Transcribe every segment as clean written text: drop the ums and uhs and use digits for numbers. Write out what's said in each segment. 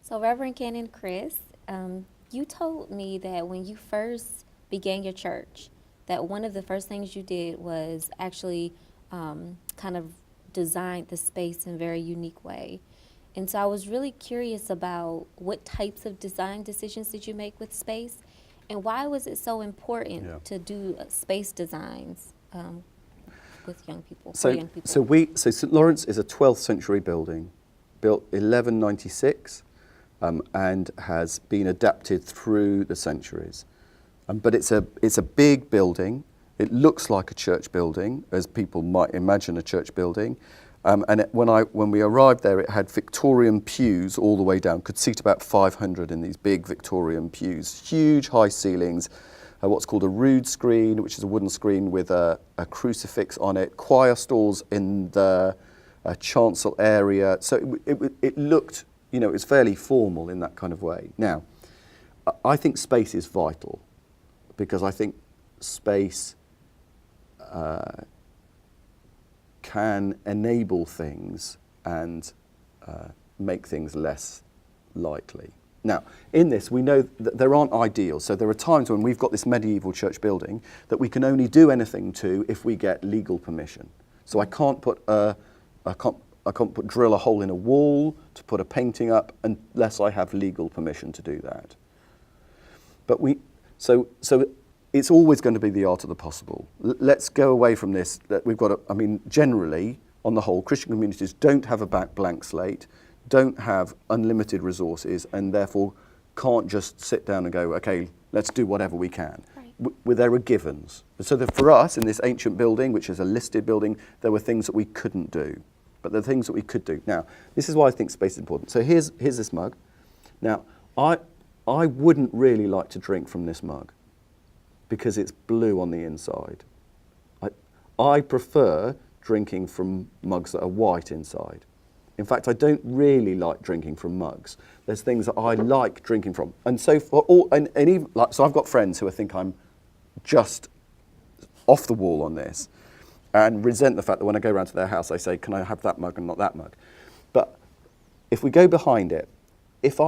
So, Reverend Canon Chris, you told me that when you first began your church, that one of the first things you did was actually kind of design the space in a very unique way. And so I was really curious about what types of design decisions did you make with space, and why was it so important Yeah. to do space designs with young people, for So, young people? so St Laurence is a 12th century building, built 1196, and has been adapted through the centuries. But it's a big building. It looks like a church building, as people might imagine a church building. When we arrived there, it had Victorian pews all the way down. Could seat about 500 in these big Victorian pews. Huge high ceilings. What's called a rood screen, which is a wooden screen with a crucifix on it. Choir stalls in the chancel area. So it looked, it was fairly formal in that kind of way. Now, I think space is vital, because I think space can enable things and make things less likely. Now, in this, we know that there aren't ideals. So there are times when we've got this medieval church building that we can only do anything to if we get legal permission. So I can't drill a hole in a wall to put a painting up unless I have legal permission to do that. But so it's always going to be the art of the possible. Let's go away from this. That we've got generally, on the whole, Christian communities don't have a blank slate, don't have unlimited resources, and therefore can't just sit down and go, okay, let's do whatever we can. Right. There are givens. So that for us, in this ancient building, which is a listed building, there were things that we couldn't do. But there are things that we could do. Now, this is why I think space is important. So here's this mug. Now, I wouldn't really like to drink from this mug, because it's blue on the inside. I prefer drinking from mugs that are white inside. In fact, I don't really like drinking from mugs. There's things that I like drinking from. And so so I've got friends who think I'm just off the wall on this and resent the fact that when I go around to their house, I say, can I have that mug and not that mug? But if we go behind it, if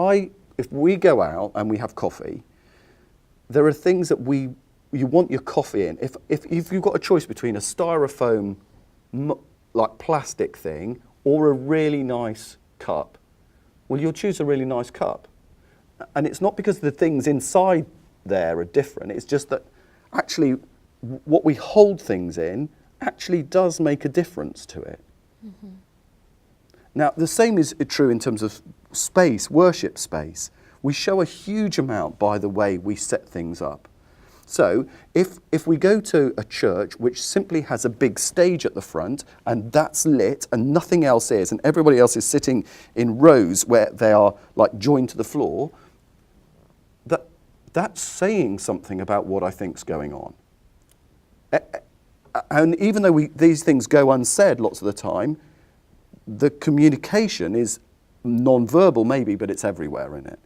we go out and we have coffee, there are things that you want your coffee in. If you've got a choice between a styrofoam like plastic thing or a really nice cup, well, you'll choose a really nice cup. And it's not because the things inside there are different. It's just that actually what we hold things in actually does make a difference to it. Mm-hmm. Now, the same is true in terms of space, worship space. We show a huge amount by the way we set things up. So if we go to a church which simply has a big stage at the front and that's lit and nothing else is, and everybody else is sitting in rows where they are like joined to the floor, that's saying something about what I think's going on. And even though these things go unsaid lots of the time, the communication is non-verbal maybe, but it's everywhere in it.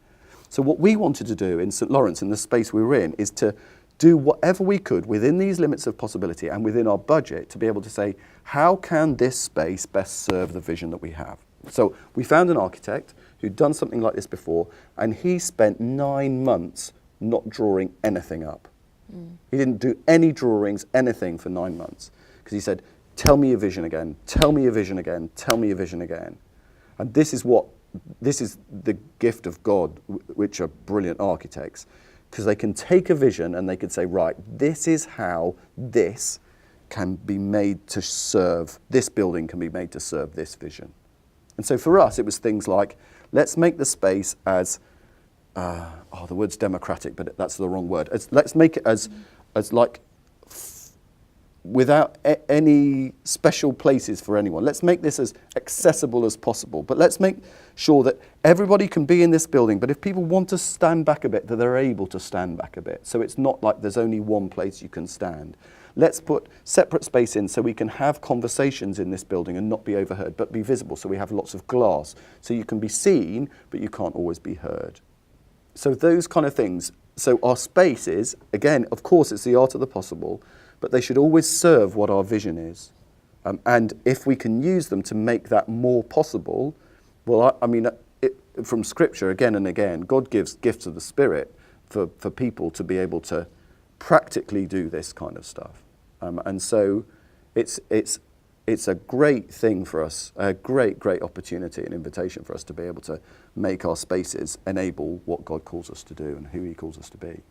So what we wanted to do in St Laurence, in the space we were in, is to do whatever we could within these limits of possibility and within our budget to be able to say, how can this space best serve the vision that we have? So we found an architect who'd done something like this before, and he spent 9 months not drawing anything up. Mm. He didn't do any drawings, anything for 9 months, because he said, tell me your vision again, tell me your vision again, tell me your vision again. And this is the gift of God, which are brilliant architects, because they can take a vision and they can say, right, this is how this can be made to serve, this building can be made to serve this vision. And so for us, it was things like, let's make the space as, the word's democratic, but that's the wrong word. Let's make it as like, without any special places for anyone. Let's make this as accessible as possible, but let's make sure that everybody can be in this building, but if people want to stand back a bit, that they're able to stand back a bit. So it's not like there's only one place you can stand. Let's put separate space in so we can have conversations in this building and not be overheard, but be visible, so we have lots of glass. So you can be seen, but you can't always be heard. So those kind of things. So our spaces, again, of course, it's the art of the possible, but they should always serve what our vision is. And if we can use them to make that more possible, well, from Scripture again and again, God gives gifts of the Spirit for people to be able to practically do this kind of stuff. And so it's a great thing for us, a great opportunity and invitation for us to be able to make our spaces enable what God calls us to do and who he calls us to be.